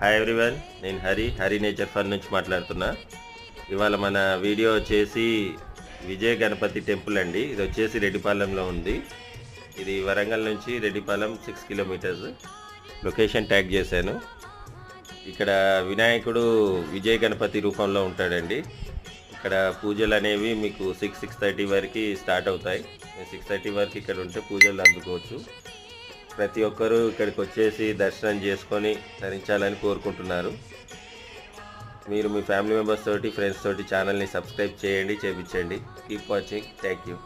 Hi everyone, నేను Hari nature fun నుంచి మాట్లాడుతున్నా. ఇవాళ మన వీడియో వచ్చేసి విజయ గణపతి టెంపుల్ అండి. ఇది వచ్చేసి రెడ్డిపాలెంలో ఉంది. ఇది వరంగల్ నుంచి రెడ్డిపాలెం 6 కిలోమీటర్స్. లొకేషన్ ట్యాగ్ చేశాను. ఇక్కడ వినాయకుడు విజయ గణపతి రూపంలో ఉంటాడండి. ఇక్కడ పూజలు అనేవి మీకు 6:30 వరకు స్టార్ట్ అవుతాయి. 6:30 వరకు ఇక్కడ ఉంటే పూజలు అందుకోవచ్చు. ప్రతి ఒక్కరూ ఇక్కడికి వచ్చేసి దర్శనం చేసుకొని ధరించాలని కోరుకుంటున్నారు. మీరు మీ ఫ్యామిలీ మెంబర్స్ తోటి, ఫ్రెండ్స్ తోటి ఛానల్ని సబ్స్క్రైబ్ చేయండి, చేయించండి. Keep watching. Thank you.